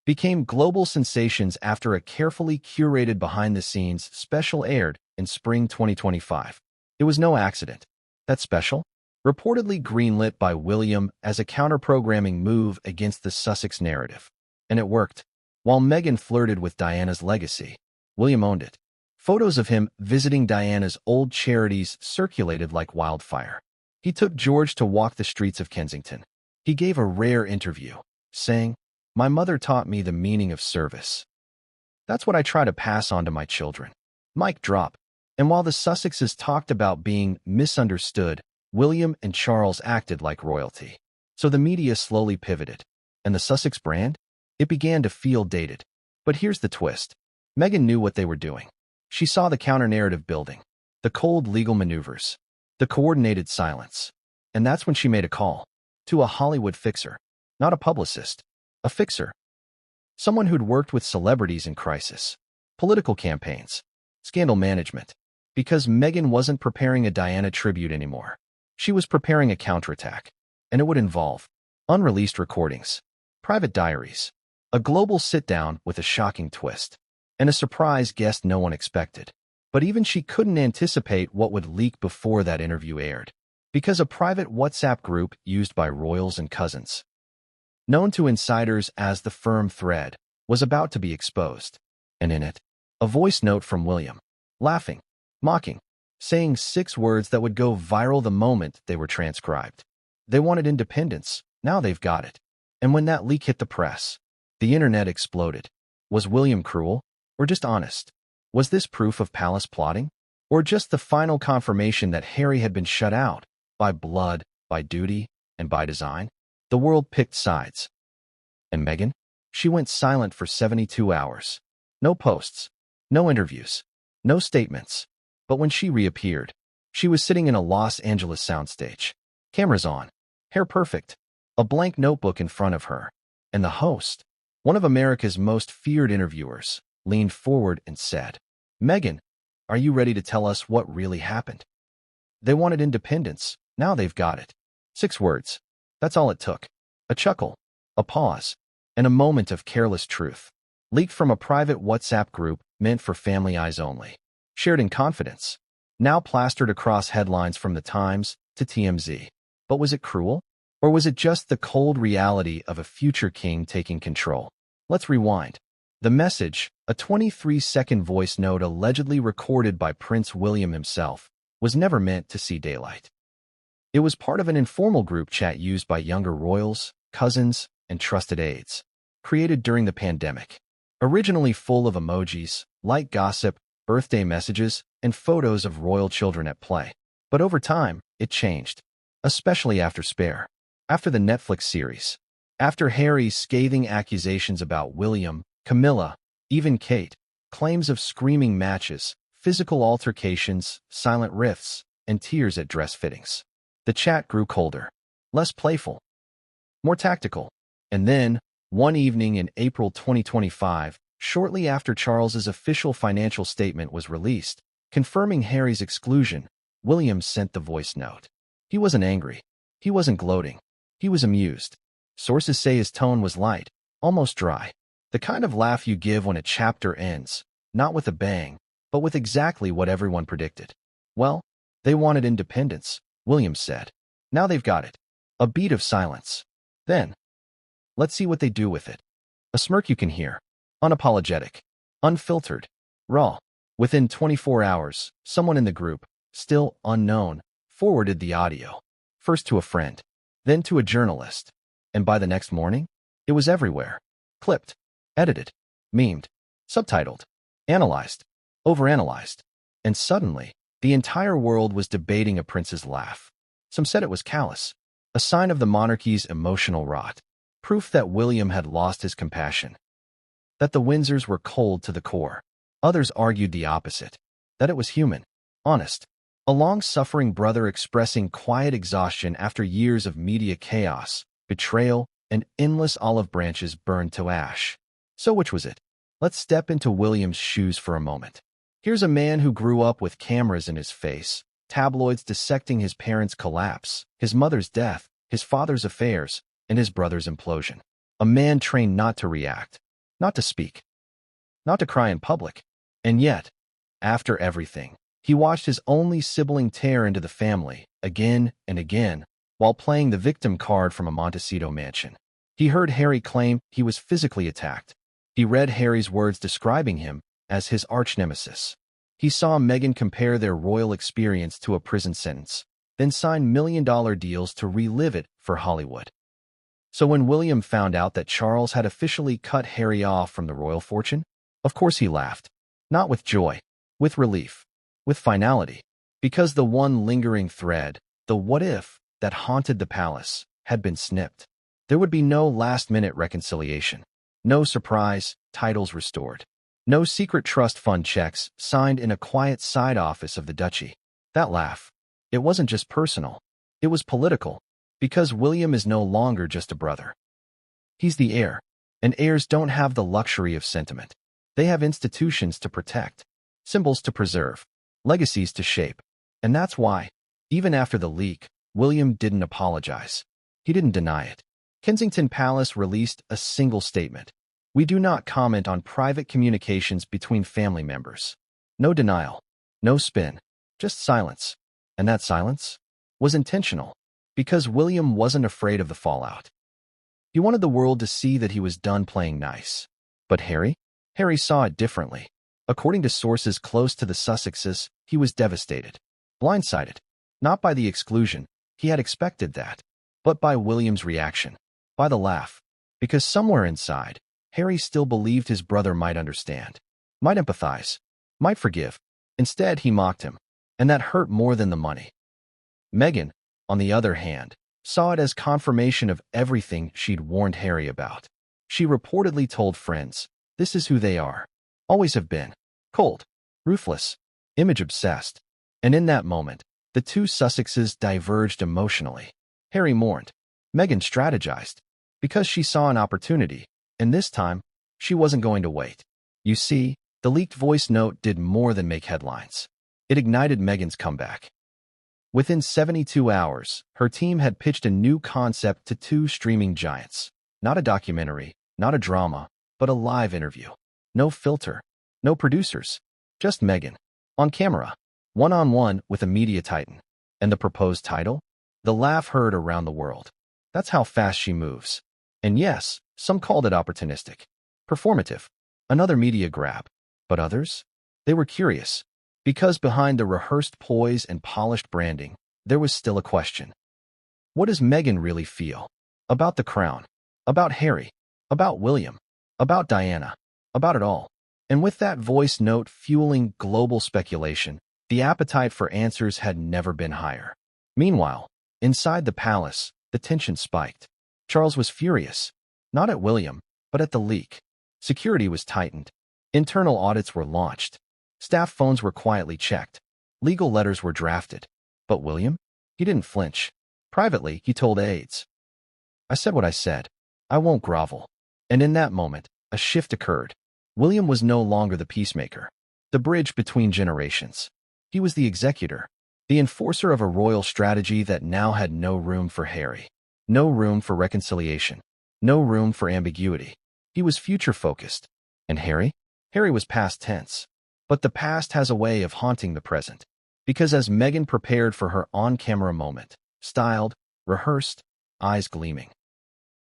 became global sensations after a carefully curated behind-the-scenes special aired in spring 2025. It was no accident. That special, reportedly greenlit by William as a counter-programming move against the Sussex narrative. And it worked. While Meghan flirted with Diana's legacy, William owned it. Photos of him visiting Diana's old charities circulated like wildfire. He took George to walk the streets of Kensington. He gave a rare interview, saying, "My mother taught me the meaning of service. That's what I try to pass on to my children." Mic drop. And while the Sussexes talked about being misunderstood, William and Charles acted like royalty. So the media slowly pivoted. And the Sussex brand? It began to feel dated. But here's the twist. Meghan knew what they were doing. She saw the counter-narrative building, the cold legal maneuvers, the coordinated silence. And that's when she made a call to a Hollywood fixer, not a publicist, a fixer. Someone who'd worked with celebrities in crisis, political campaigns, scandal management. Because Meghan wasn't preparing a Diana tribute anymore. She was preparing a counterattack. And it would involve unreleased recordings, private diaries, a global sit-down with a shocking twist, and a surprise guest no one expected. But even she couldn't anticipate what would leak before that interview aired. Because a private WhatsApp group used by royals and cousins, known to insiders as the Firm Thread, was about to be exposed. And in it, a voice note from William, laughing, mocking, saying 6 words that would go viral the moment they were transcribed. They wanted independence, now they've got it. And when that leak hit the press, the internet exploded. Was William cruel? Or just honest? Was this proof of palace plotting? Or just the final confirmation that Harry had been shut out, by blood, by duty, and by design? The world picked sides. And Meghan? She went silent for 72 hours. No posts, no interviews, no statements. But when she reappeared, she was sitting in a Los Angeles soundstage. Cameras on, hair perfect, a blank notebook in front of her. And the host, one of America's most feared interviewers, leaned forward and said, "Meghan, are you ready to tell us what really happened?" They wanted independence, now they've got it. 6 words. That's all it took. A chuckle, a pause, and a moment of careless truth. Leaked from a private WhatsApp group meant for family eyes only. Shared in confidence. Now plastered across headlines from The Times to TMZ. But was it cruel? Or was it just the cold reality of a future king taking control? Let's rewind. The message, a 23-second voice note allegedly recorded by Prince William himself, was never meant to see daylight. It was part of an informal group chat used by younger royals, cousins, and trusted aides, created during the pandemic. Originally full of emojis, light gossip, birthday messages, and photos of royal children at play. But over time, it changed, especially after Spare, after the Netflix series, after Harry's scathing accusations about William, Camilla, even Kate, claims of screaming matches, physical altercations, silent rifts, and tears at dress fittings. The chat grew colder, less playful, more tactical. And then, one evening in April 2025, shortly after Charles's official financial statement was released, confirming Harry's exclusion, William sent the voice note. He wasn't angry. He wasn't gloating. He was amused. Sources say his tone was light, almost dry. The kind of laugh you give when a chapter ends, not with a bang, but with exactly what everyone predicted. Well, they wanted independence, William said. Now they've got it. A beat of silence. Then, let's see what they do with it. A smirk you can hear. Unapologetic. Unfiltered. Raw. Within 24 hours, someone in the group, still unknown, forwarded the audio. First to a friend, then to a journalist. And by the next morning, it was everywhere. Clipped, edited, memed, subtitled, analyzed, overanalyzed. And suddenly, the entire world was debating a prince's laugh. Some said it was callous, a sign of the monarchy's emotional rot, proof that William had lost his compassion, that the Windsors were cold to the core. Others argued the opposite, that it was human, honest, a long-suffering brother expressing quiet exhaustion after years of media chaos, betrayal, and endless olive branches burned to ash. So which was it? Let's step into William's shoes for a moment. Here's a man who grew up with cameras in his face, tabloids dissecting his parents' collapse, his mother's death, his father's affairs, and his brother's implosion. A man trained not to react, not to speak, not to cry in public. And yet, after everything, he watched his only sibling tear into the family again and again while playing the victim card from a Montecito mansion. He heard Harry claim he was physically attacked. He read Harry's words describing him as his arch-nemesis. He saw Meghan compare their royal experience to a prison sentence, then sign million-dollar deals to relive it for Hollywood. So when William found out that Charles had officially cut Harry off from the royal fortune, of course he laughed. Not with joy, with relief, with finality, because the one lingering thread, the what-if, that haunted the palace, had been snipped. There would be no last-minute reconciliation, no surprise titles restored, no secret trust fund checks signed in a quiet side office of the duchy. That laugh, it wasn't just personal, it was political, because William is no longer just a brother. He's the heir, and heirs don't have the luxury of sentiment. They have institutions to protect, symbols to preserve, legacies to shape. And that's why, even after the leak, William didn't apologize. He didn't deny it. Kensington Palace released a single statement. We do not comment on private communications between family members. No denial, no spin, just silence. And that silence was intentional, because William wasn't afraid of the fallout. He wanted the world to see that he was done playing nice. But Harry? Harry saw it differently. According to sources close to the Sussexes, he was devastated. Blindsided. Not by the exclusion, he had expected that, but by William's reaction. By the laugh. Because somewhere inside, Harry still believed his brother might understand, might empathize, might forgive. Instead, he mocked him, and that hurt more than the money. Meghan, on the other hand, saw it as confirmation of everything she'd warned Harry about. She reportedly told friends, this is who they are, always have been, cold, ruthless, image-obsessed. And in that moment, the two Sussexes diverged emotionally. Harry mourned. Meghan strategized, because she saw an opportunity, and this time, she wasn't going to wait. You see, the leaked voice note did more than make headlines. It ignited Meghan's comeback. Within 72 hours, her team had pitched a new concept to two streaming giants. Not a documentary, not a drama, but a live interview. No filter, no producers, just Meghan, on camera, one-on-one with a media titan. And the proposed title? The laugh heard around the world. That's how fast she moves. And yes, some called it opportunistic, performative, another media grab. But others? They were curious, because behind the rehearsed poise and polished branding, there was still a question. What does Meghan really feel? About the crown? About Harry? About William? About Diana? About it all? And with that voice note fueling global speculation, the appetite for answers had never been higher. Meanwhile, inside the palace, the tension spiked. Charles was furious, not at William, but at the leak. Security was tightened. Internal audits were launched. Staff phones were quietly checked. Legal letters were drafted. But William? He didn't flinch. Privately, he told aides, I said what I said. I won't grovel. And in that moment, a shift occurred. William was no longer the peacemaker, the bridge between generations. He was the executor, the enforcer of a royal strategy that now had no room for Harry. No room for reconciliation. No room for ambiguity. He was future-focused. And Harry? Harry was past tense. But the past has a way of haunting the present. Because as Meghan prepared for her on-camera moment, styled, rehearsed, eyes gleaming,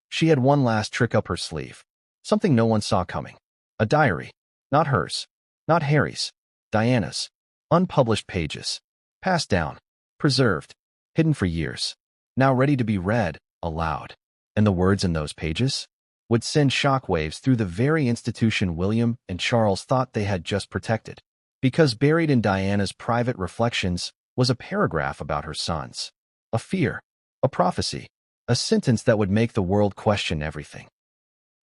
she had one last trick up her sleeve. Something no one saw coming. A diary. Not hers. Not Harry's. Diana's. Unpublished pages. Passed down. Preserved. Hidden for years. Now ready to be read aloud. And the words in those pages would send shockwaves through the very institution William and Charles thought they had just protected. Because buried in Diana's private reflections was a paragraph about her sons. A fear. A prophecy. A sentence that would make the world question everything.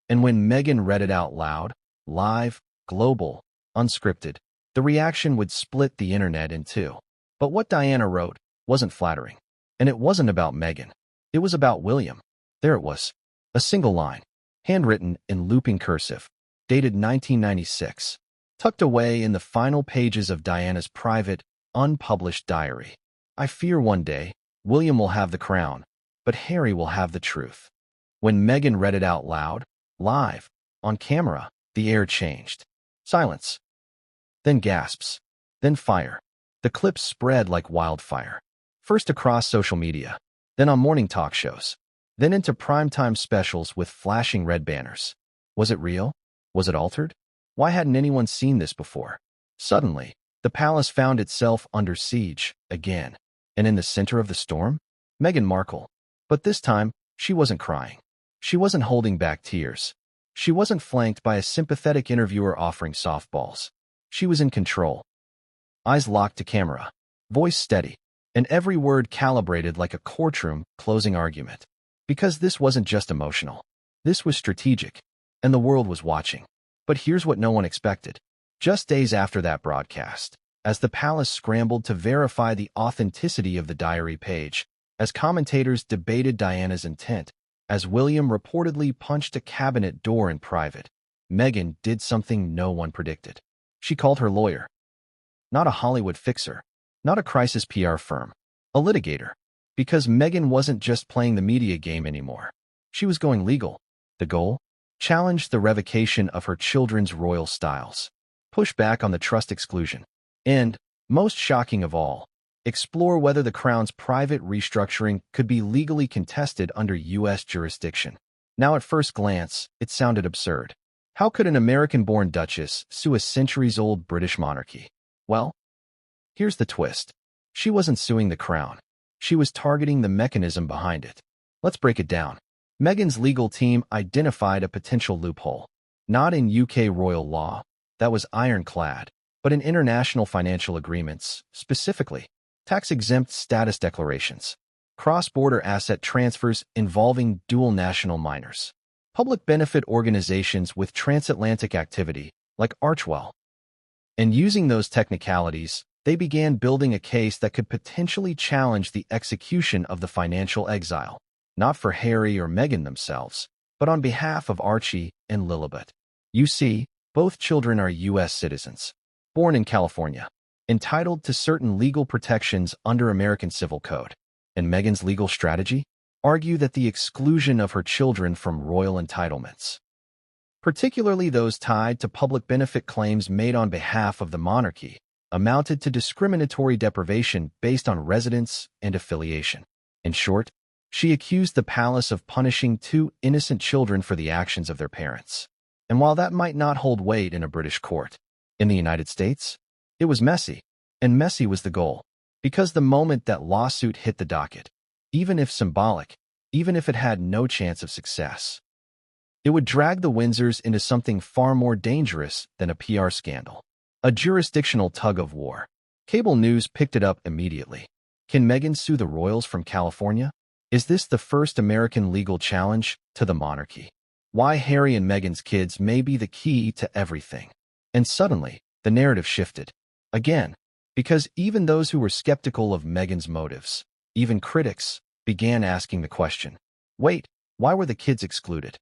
And when Meghan read it out loud, live, global, unscripted, the reaction would split the internet in two. But what Diana wrote wasn't flattering. And it wasn't about Meghan. It was about William. There it was. A single line, handwritten in looping cursive, dated 1996, tucked away in the final pages of Diana's private, unpublished diary. I fear one day, William will have the crown, but Harry will have the truth. When Meghan read it out loud, live, on camera, The air changed. Silence. Then gasps. Then fire. The clips spread like wildfire. First across social media, then on morning talk shows, then into primetime specials with flashing red banners. Was it real? Was it altered? Why hadn't anyone seen this before? Suddenly, the palace found itself under siege again. And in the center of the storm, Meghan Markle. But this time, she wasn't crying. She wasn't holding back tears. She wasn't flanked by a sympathetic interviewer offering softballs. She was in control. Eyes locked to camera, voice steady, and every word calibrated like a courtroom closing argument. Because this wasn't just emotional. This was strategic, and the world was watching. But here's what no one expected. Just days after that broadcast, as the palace scrambled to verify the authenticity of the diary page, as commentators debated Diana's intent, as William reportedly punched a cabinet door in private, Meghan did something no one predicted. She called her lawyer. Not a Hollywood fixer, not a crisis PR firm, a litigator. Because Meghan wasn't just playing the media game anymore. She was going legal. The goal? Challenge the revocation of her children's royal styles. Push back on the trust exclusion. And, most shocking of all, explore whether the Crown's private restructuring could be legally contested under U.S. jurisdiction. Now at first glance, it sounded absurd. How could an American-born duchess sue a centuries-old British monarchy? Well, here's the twist. She wasn't suing the Crown. She was targeting the mechanism behind it. Let's break it down. Meghan's legal team identified a potential loophole. Not in UK royal law, that was ironclad, but in international financial agreements, specifically tax-exempt status declarations, cross-border asset transfers involving dual national minors, public benefit organizations with transatlantic activity, like Archwell. And using those technicalities, they began building a case that could potentially challenge the execution of the financial exile, not for Harry or Meghan themselves, but on behalf of Archie and Lilibet. You see, both children are U.S. citizens, born in California, entitled to certain legal protections under American Civil Code. And Meghan's legal strategy? Argue that the exclusion of her children from royal entitlements, particularly those tied to public benefit claims made on behalf of the monarchy, amounted to discriminatory deprivation based on residence and affiliation. In short, she accused the palace of punishing two innocent children for the actions of their parents. And while that might not hold weight in a British court, in the United States, it was messy, and messy was the goal. Because the moment that lawsuit hit the docket, even if symbolic, even if it had no chance of success, it would drag the Windsors into something far more dangerous than a PR scandal. A jurisdictional tug-of-war. Cable news picked it up immediately. Can Meghan sue the royals from California? Is this the first American legal challenge to the monarchy? Why Harry and Meghan's kids may be the key to everything. And suddenly, the narrative shifted. Again, because even those who were skeptical of Meghan's motives, even critics, began asking the question, wait, why were the kids excluded?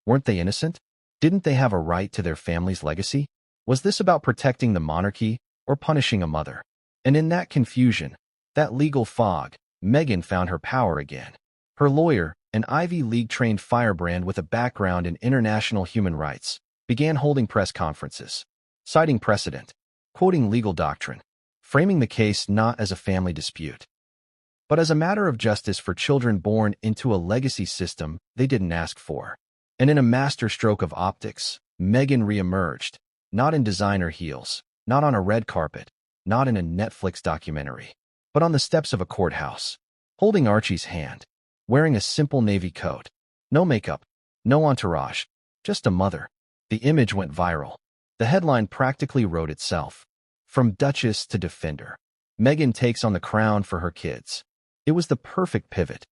Weren't they innocent? Didn't they have a right to their family's legacy? Was this about protecting the monarchy or punishing a mother? And in that confusion, that legal fog, Meghan found her power again. Her lawyer, an Ivy League-trained firebrand with a background in international human rights, began holding press conferences, citing precedent, quoting legal doctrine, framing the case not as a family dispute, but as a matter of justice for children born into a legacy system they didn't ask for. And in a masterstroke of optics, Meghan re-emerged, not in designer heels, not on a red carpet, not in a Netflix documentary, but on the steps of a courthouse, holding Archie's hand, wearing a simple navy coat, no makeup, no entourage, just a mother. The image went viral. The headline practically wrote itself. From Duchess to Defender, Meghan takes on the crown for her kids. It was the perfect pivot.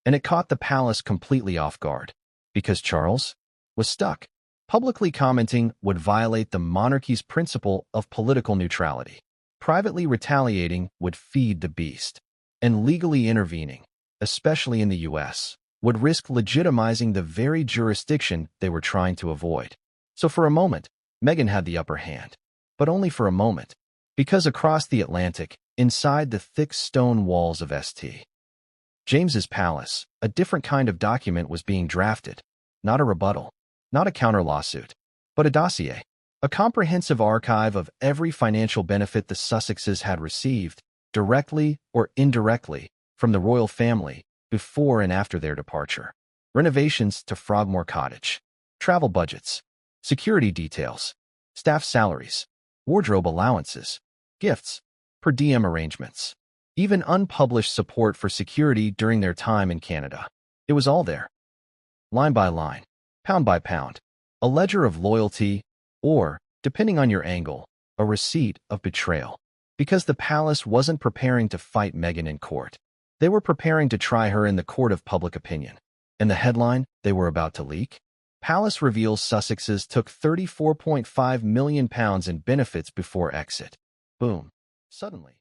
And it caught the palace completely off guard, because Charles was stuck. Publicly commenting would violate the monarchy's principle of political neutrality. Privately retaliating would feed the beast. And legally intervening, especially in the U.S., would risk legitimizing the very jurisdiction they were trying to avoid. So for a moment, Meghan had the upper hand. But only for a moment. Because across the Atlantic, inside the thick stone walls of St. James's Palace, a different kind of document was being drafted. Not a rebuttal. Not a counter-lawsuit. but a dossier, a comprehensive archive of every financial benefit the Sussexes had received, directly or indirectly, from the royal family before and after their departure. Renovations to Frogmore Cottage, travel budgets, security details, staff salaries, wardrobe allowances, gifts, per diem arrangements, even unpublished support for security during their time in Canada. It was all there. Line by line, pound by pound, a ledger of loyalty, or, depending on your angle, a receipt of betrayal. Because the palace wasn't preparing to fight Meghan in court. They were preparing to try her in the court of public opinion. And the headline they were about to leak? Palace reveals Sussexes took £34.5 million in benefits before exit. Boom. Suddenly.